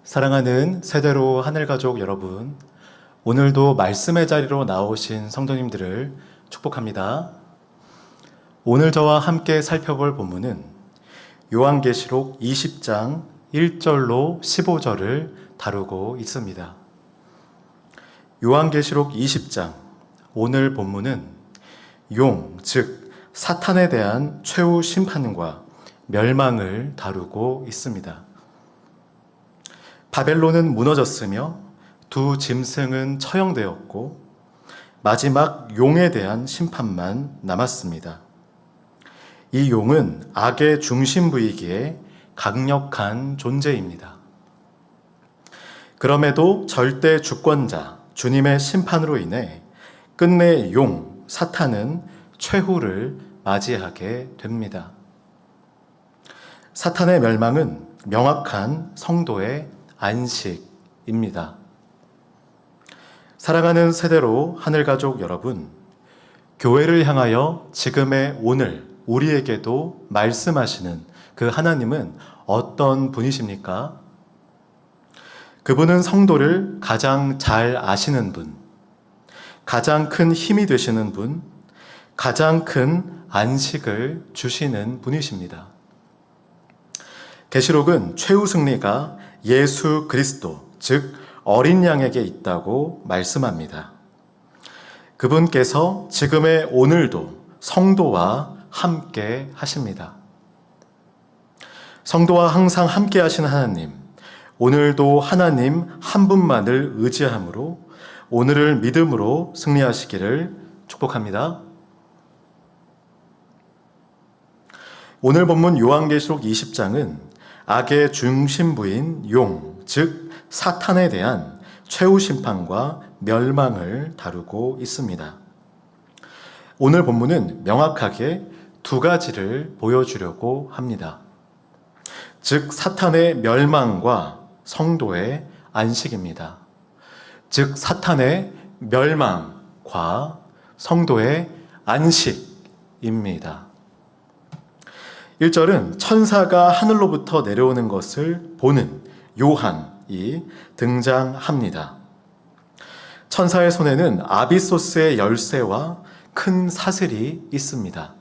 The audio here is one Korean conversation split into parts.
사랑하는 세대로 하늘가족 여러분, 오늘도 말씀의 자리로 나오신 성도님들을 축복합니다. 오늘 저와 함께 살펴볼 본문은 요한계시록 20장 1절로 15절을 다루고 있습니다. 요한계시록 20장, 오늘 본문은 즉 사탄에 대한 최후 심판과 멸망을 다루고 있습니다. 바벨론은 무너졌으며 두 짐승은 처형되었고 마지막 용에 대한 심판만 남았습니다. 이 용은 악의 중심부이기에 강력한 존재입니다. 그럼에도 절대 주권자 주님의 심판으로 인해 끝내 용 사탄은 최후를 맞이하게 됩니다. 사탄의 멸망은 명확한 성도의 안식입니다. 사랑하는 세대로 하늘가족 여러분, 교회를 향하여 지금의 오늘 우리에게도 말씀하시는 그 하나님은 어떤 분이십니까? 그분은 성도를 가장 잘 아시는 분, 가장 큰 힘이 되시는 분, 가장 큰 안식을 주시는 분이십니다. 계시록은 최후 승리가 예수 그리스도, 즉 어린 양에게 있다고 말씀합니다. 그분께서 지금의 오늘도 성도와 함께 하십니다. 성도와 항상 함께 하신 하나님, 오늘도 하나님 한 분만을 의지함으로 오늘을 믿음으로 승리하시기를 축복합니다. 오늘 본문 요한계시록 20장은 악의 중심부인 용, 즉 사탄에 대한 최후 심판과 멸망을 다루고 있습니다. 오늘 본문은 명확하게 두 가지를 보여주려고 합니다. 즉 사탄의 멸망과 성도의 안식입니다. 즉 사탄의 멸망과 성도의 안식입니다. 1절은 천사가 하늘로부터 내려오는 것을 보는 요한이 등장합니다. 천사의 손에는 아비소스의 열쇠와 큰 사슬이 있습니다.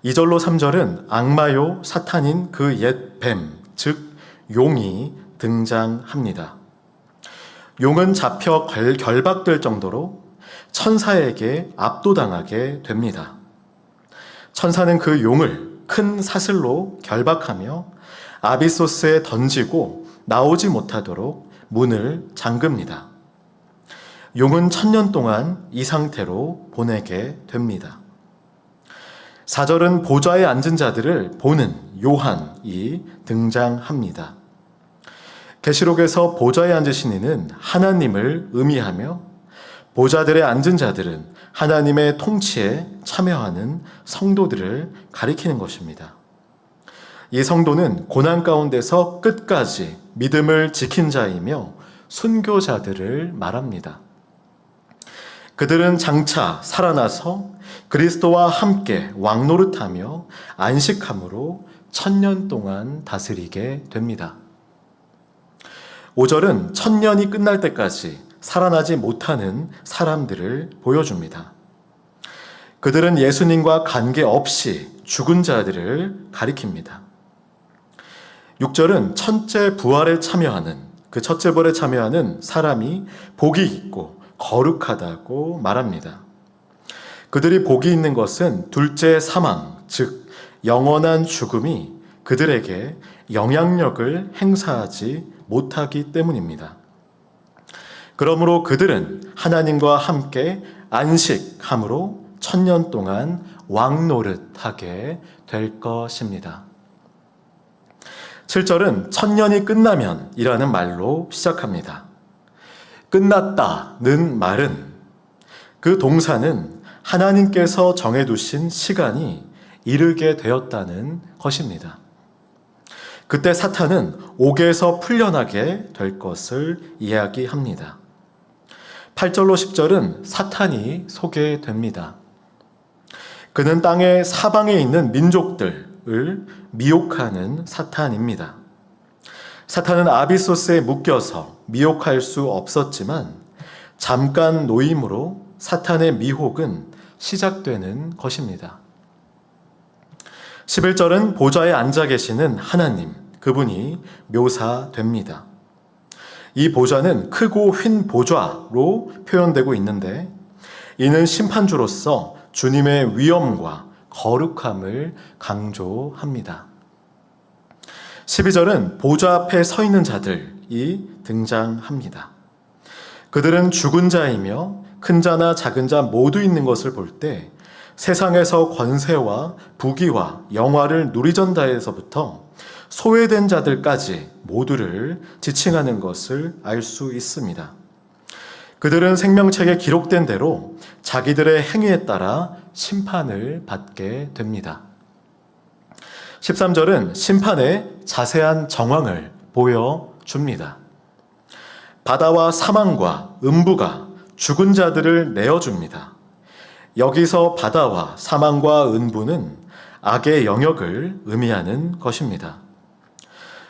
2절로 3절은 악마요 사탄인 그 옛 뱀, 즉 용이 등장합니다. 용은 잡혀 결박될 정도로 천사에게 압도당하게 됩니다. 천사는 그 용을 큰 사슬로 결박하며 아비소스에 던지고 나오지 못하도록 문을 잠깁니다. 용은 1000년 동안 이 상태로 보내게 됩니다. 4절은 보좌에 앉은 자들을 보는 요한이 등장합니다. 계시록에서 보좌에 앉으신 이는 하나님을 의미하며 보좌들에 앉은 자들은 하나님의 통치에 참여하는 성도들을 가리키는 것입니다. 이 성도는 고난 가운데서 끝까지 믿음을 지킨 자이며 순교자들을 말합니다. 그들은 장차 살아나서 그리스도와 함께 왕노릇하며 안식함으로 1000년 동안 다스리게 됩니다. 5절은 1000년이 끝날 때까지 살아나지 못하는 사람들을 보여줍니다. 그들은 예수님과 관계없이 죽은 자들을 가리킵니다. 6절은 첫째 부활에 참여하는, 그 첫째 부활에 참여하는 사람이 복이 있고 거룩하다고 말합니다. 그들이 복이 있는 것은 둘째 사망, 즉 영원한 죽음이 그들에게 영향력을 행사하지 못하기 때문입니다. 그러므로 그들은 하나님과 함께 안식함으로 1000년 동안 왕노릇하게 될 것입니다. 7절은 1000년이 끝나면 이라는 말로 시작합니다. 끝났다는 말은, 그 동사는 하나님께서 정해두신 시간이 이르게 되었다는 것입니다. 그때 사탄은 옥에서 풀려나게 될 것을 이야기합니다. 8절로 10절은 사탄이 소개됩니다. 그는 땅의 사방에 있는 민족들을 미혹하는 사탄입니다. 사탄은 아비소스에 묶여서 미혹할 수 없었지만 잠깐 놓임으로 사탄의 미혹은 시작되는 것입니다. 11절은 보좌에 앉아 계시는 하나님, 그분이 묘사됩니다. 이 보좌는 크고 휜 보좌로 표현되고 있는데 이는 심판주로서 주님의 위엄과 거룩함을 강조합니다. 12절은 보좌 앞에 서 있는 자들이 등장합니다. 그들은 죽은 자이며 큰 자나 작은 자 모두 있는 것을 볼 때 세상에서 권세와 부귀와 영화를 누리던 자에서부터 소외된 자들까지 모두를 지칭하는 것을 알 수 있습니다. 그들은 생명책에 기록된 대로 자기들의 행위에 따라 심판을 받게 됩니다. 13절은 심판의 자세한 정황을 보여줍니다. 바다와 사망과 음부가 죽은 자들을 내어줍니다. 여기서 바다와 사망과 음부는 악의 영역을 의미하는 것입니다.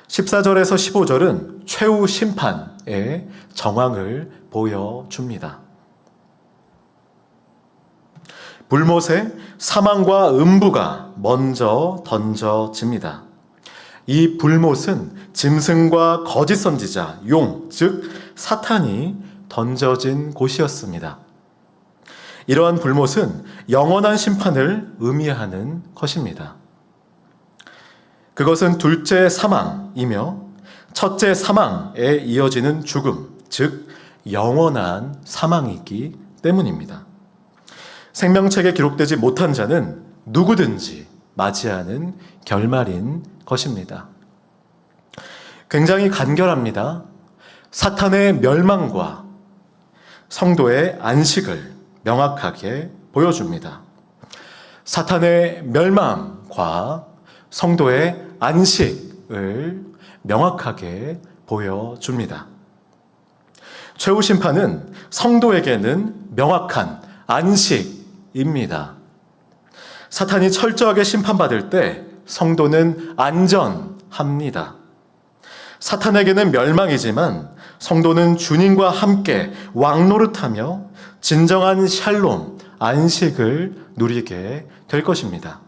14절에서 15절은 최후 심판의 정황을 보여줍니다. 불못에 사망과 음부가 먼저 던져집니다. 이 불못은 짐승과 거짓 선지자, 용, 즉 사탄이 던져진 곳이었습니다. 이러한 불못은 영원한 심판을 의미하는 것입니다. 그것은 둘째 사망이며 첫째 사망에 이어지는 죽음, 즉 영원한 사망이기 때문입니다. 생명책에 기록되지 못한 자는 누구든지 맞이하는 결말인 것입니다. 굉장히 간결합니다. 사탄의 멸망과 성도의 안식을 명확하게 보여줍니다. 사탄의 멸망과 성도의 안식을 명확하게 보여줍니다. 최후 심판은 성도에게는 명확한 안식입니다. 사탄이 철저하게 심판받을 때 성도는 안전합니다. 사탄에게는 멸망이지만 성도는 주님과 함께 왕노릇하며 진정한 샬롬, 안식을 누리게 될 것입니다.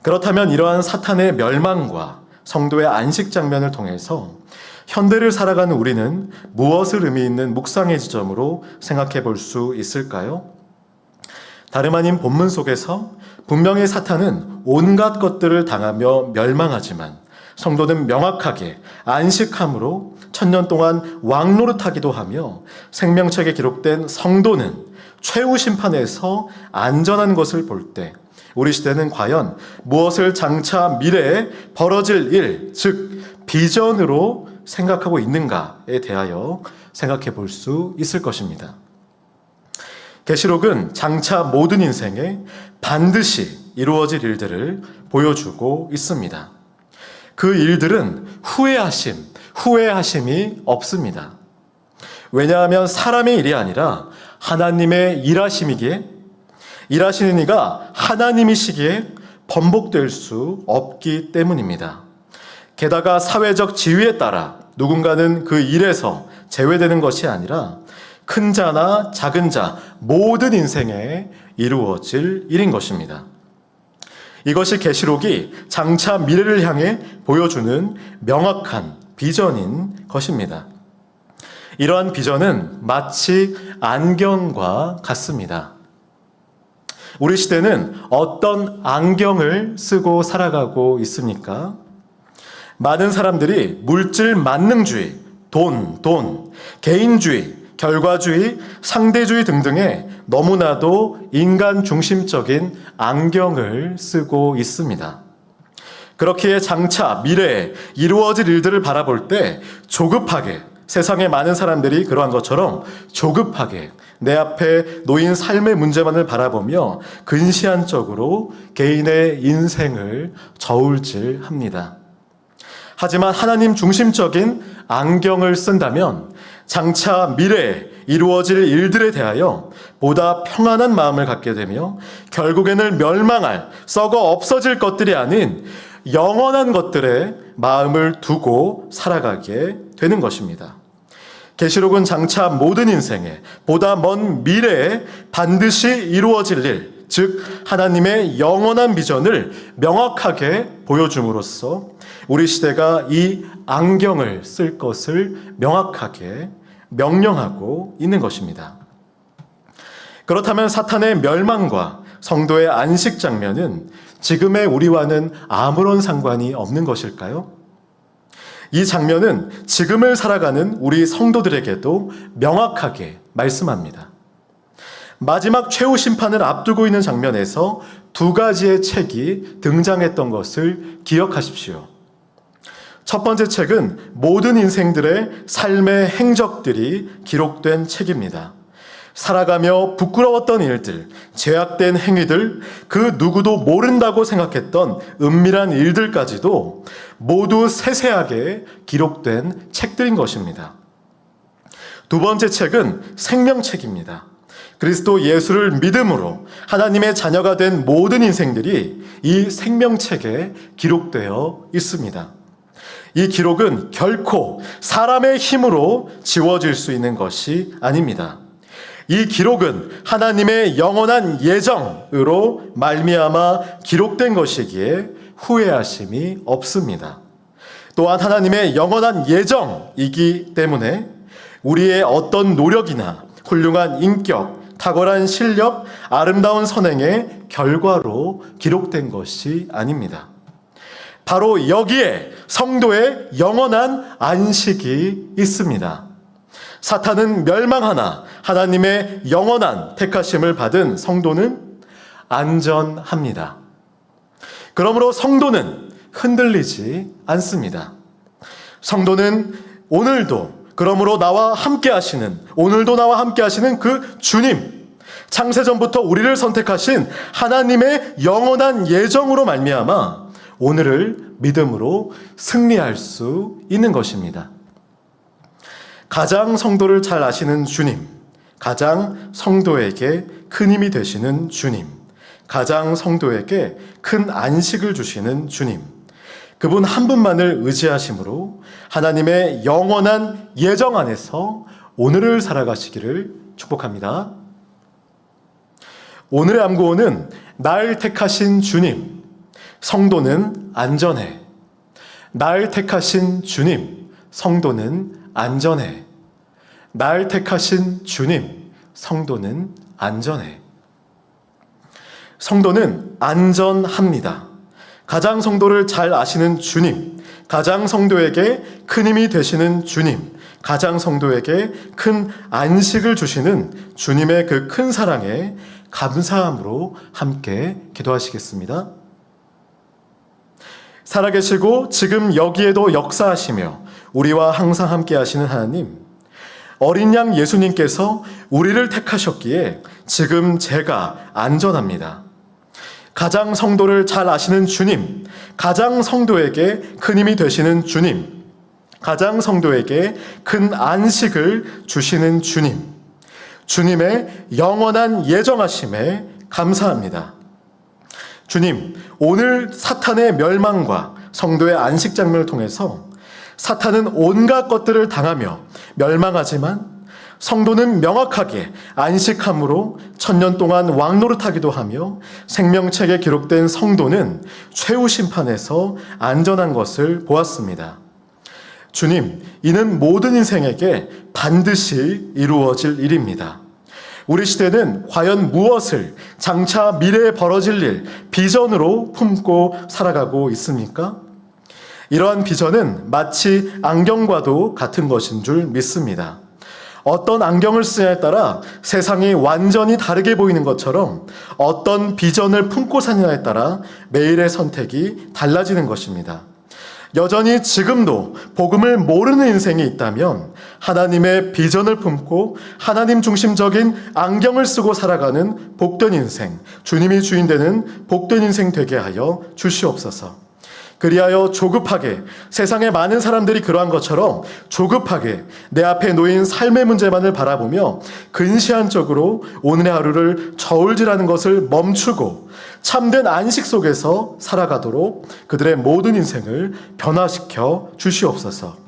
그렇다면 이러한 사탄의 멸망과 성도의 안식 장면을 통해서 현대를 살아가는 우리는 무엇을 의미 있는 묵상의 지점으로 생각해 볼 수 있을까요? 다름 아닌 본문 속에서 분명히 사탄은 온갖 것들을 당하며 멸망하지만 성도는 명확하게 안식함으로 천년 동안 왕노릇하기도 하며 생명책에 기록된 성도는 최후 심판에서 안전한 것을 볼 때 우리 시대는 과연 무엇을 장차 미래에 벌어질 일, 즉 비전으로 생각하고 있는가에 대하여 생각해 볼 수 있을 것입니다. 계시록은 장차 모든 인생에 반드시 이루어질 일들을 보여주고 있습니다. 그 일들은 후회하심이 없습니다. 왜냐하면 사람의 일이 아니라 하나님의 일하심이기에 일하시는 이가 하나님이시기에 번복될 수 없기 때문입니다. 게다가 사회적 지위에 따라 누군가는 그 일에서 제외되는 것이 아니라 큰 자나 작은 자 모든 인생에 이루어질 일인 것입니다. 이것이 계시록이 장차 미래를 향해 보여주는 명확한 비전인 것입니다. 이러한 비전은 마치 안경과 같습니다. 우리 시대는 어떤 안경을 쓰고 살아가고 있습니까? 많은 사람들이 물질 만능주의, 돈, 개인주의, 결과주의, 상대주의 등등의 너무나도 인간 중심적인 안경을 쓰고 있습니다. 그렇기에 장차 미래에 이루어질 일들을 바라볼 때 조급하게, 세상의 많은 사람들이 그러한 것처럼 조급하게 내 앞에 놓인 삶의 문제만을 바라보며 근시안적으로 개인의 인생을 저울질합니다. 하지만 하나님 중심적인 안경을 쓴다면 장차 미래에 이루어질 일들에 대하여 보다 평안한 마음을 갖게 되며 결국에는 멸망할, 썩어 없어질 것들이 아닌 영원한 것들에 마음을 두고 살아가게 되는 것입니다. 계시록은 장차 모든 인생에 보다 먼 미래에 반드시 이루어질 일, 즉 하나님의 영원한 비전을 명확하게 보여줌으로써 우리 시대가 이 안경을 쓸 것을 명확하게 명령하고 있는 것입니다. 그렇다면 사탄의 멸망과 성도의 안식 장면은 지금의 우리와는 아무런 상관이 없는 것일까요? 이 장면은 지금을 살아가는 우리 성도들에게도 명확하게 말씀합니다. 마지막 최후 심판을 앞두고 있는 장면에서 두 가지의 책이 등장했던 것을 기억하십시오. 첫 번째 책은 모든 인생들의 삶의 행적들이 기록된 책입니다. 살아가며 부끄러웠던 일들, 죄악된 행위들, 그 누구도 모른다고 생각했던 은밀한 일들까지도 모두 세세하게 기록된 책들인 것입니다. 두 번째 책은 생명책입니다. 그리스도 예수를 믿음으로 하나님의 자녀가 된 모든 인생들이 이 생명책에 기록되어 있습니다. 이 기록은 결코 사람의 힘으로 지워질 수 있는 것이 아닙니다. 이 기록은 하나님의 영원한 예정으로 말미암아 기록된 것이기에 후회하심이 없습니다. 또한 하나님의 영원한 예정이기 때문에 우리의 어떤 노력이나 훌륭한 인격, 탁월한 실력, 아름다운 선행의 결과로 기록된 것이 아닙니다. 바로 여기에 성도의 영원한 안식이 있습니다. 사탄은 멸망하나 하나님의 영원한 택하심을 받은 성도는 안전합니다. 그러므로 성도는 흔들리지 않습니다. 성도는 오늘도 그러므로 나와 함께 하시는, 오늘도 나와 함께 하시는 그 주님, 창세전부터 우리를 선택하신 하나님의 영원한 예정으로 말미암아 오늘을 믿음으로 승리할 수 있는 것입니다. 가장 성도를 잘 아시는 주님, 가장 성도에게 큰 힘이 되시는 주님, 가장 성도에게 큰 안식을 주시는 주님, 그분 한 분만을 의지하심으로 하나님의 영원한 예정 안에서 오늘을 살아가시기를 축복합니다. 오늘의 암구호는 날 택하신 주님, 성도는 안전해. 날 택하신 주님, 성도는 안전해. 날 택하신 주님, 성도는 안전해. 성도는 안전합니다. 가장 성도를 잘 아시는 주님, 가장 성도에게 큰 힘이 되시는 주님, 가장 성도에게 큰 안식을 주시는 주님의 그 큰 사랑에 감사함으로 함께 기도하시겠습니다. 살아계시고 지금 여기에도 역사하시며 우리와 항상 함께 하시는 하나님, 어린 양 예수님께서 우리를 택하셨기에 지금 제가 안전합니다. 가장 성도를 잘 아시는 주님, 가장 성도에게 큰 힘이 되시는 주님, 가장 성도에게 큰 안식을 주시는 주님, 주님의 영원한 예정하심에 감사합니다. 주님, 오늘 사탄의 멸망과 성도의 안식 장면을 통해서 사탄은 온갖 것들을 당하며 멸망하지만 성도는 명확하게 안식함으로 1000년 동안 왕노릇하기도 하며 생명책에 기록된 성도는 최후 심판에서 안전한 것을 보았습니다. 주님, 이는 모든 인생에게 반드시 이루어질 일입니다. 우리 시대는 과연 무엇을 장차 미래에 벌어질 일, 비전으로 품고 살아가고 있습니까? 이러한 비전은 마치 안경과도 같은 것인 줄 믿습니다. 어떤 안경을 쓰냐에 따라 세상이 완전히 다르게 보이는 것처럼 어떤 비전을 품고 사느냐에 따라 매일의 선택이 달라지는 것입니다. 여전히 지금도 복음을 모르는 인생이 있다면 하나님의 비전을 품고 하나님 중심적인 안경을 쓰고 살아가는 복된 인생, 주님이 주인 되는 복된 인생 되게 하여 주시옵소서. 그리하여 조급하게, 세상의 많은 사람들이 그러한 것처럼 조급하게 내 앞에 놓인 삶의 문제만을 바라보며 근시안적으로 오늘의 하루를 저울질하는 것을 멈추고 참된 안식 속에서 살아가도록 그들의 모든 인생을 변화시켜 주시옵소서.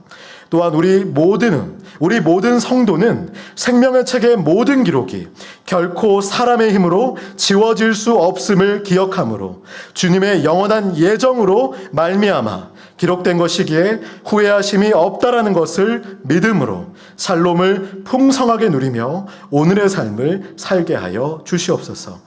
또한 우리 모든 성도는 생명의 책의 모든 기록이 결코 사람의 힘으로 지워질 수 없음을 기억함으로 주님의 영원한 예정으로 말미암아 기록된 것이기에 후회하심이 없다라는 것을 믿음으로 샬롬을 풍성하게 누리며 오늘의 삶을 살게 하여 주시옵소서.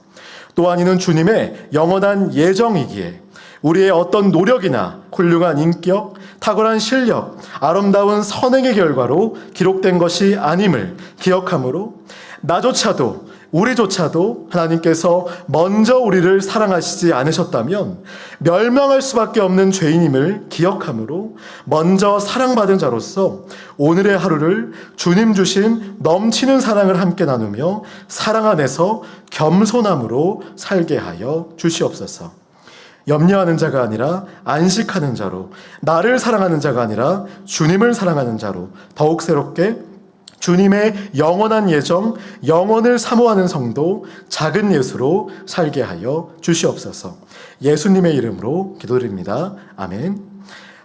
또한 이는 주님의 영원한 예정이기에 우리의 어떤 노력이나 훌륭한 인격, 탁월한 실력, 아름다운 선행의 결과로 기록된 것이 아님을 기억함으로 나조차도 우리조차도 하나님께서 먼저 우리를 사랑하시지 않으셨다면 멸망할 수밖에 없는 죄인임을 기억함으로 먼저 사랑받은 자로서 오늘의 하루를 주님 주신 넘치는 사랑을 함께 나누며 사랑 안에서 겸손함으로 살게 하여 주시옵소서. 염려하는 자가 아니라 안식하는 자로, 나를 사랑하는 자가 아니라 주님을 사랑하는 자로 더욱 새롭게 주님의 영원한 예정, 영원을 사모하는 성도, 작은 예수로 살게 하여 주시옵소서. 예수님의 이름으로 기도드립니다. 아멘.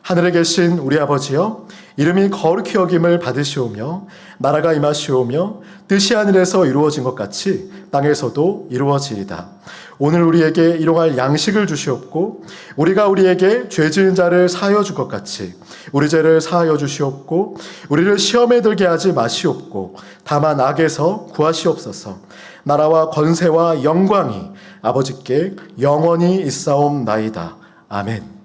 하늘에 계신 우리 아버지여, 이름이 거룩히 여김을 받으시오며 나라가 임하시오며 뜻이 하늘에서 이루어진 것 같이 땅에서도 이루어지이다. 오늘 우리에게 일용할 양식을 주시옵고 우리가 우리에게 죄 지은 자를 사하여 줄 것 같이 우리 죄를 사하여 주시옵고 우리를 시험에 들게 하지 마시옵고 다만 악에서 구하시옵소서. 나라와 권세와 영광이 아버지께 영원히 있사옵나이다. 아멘.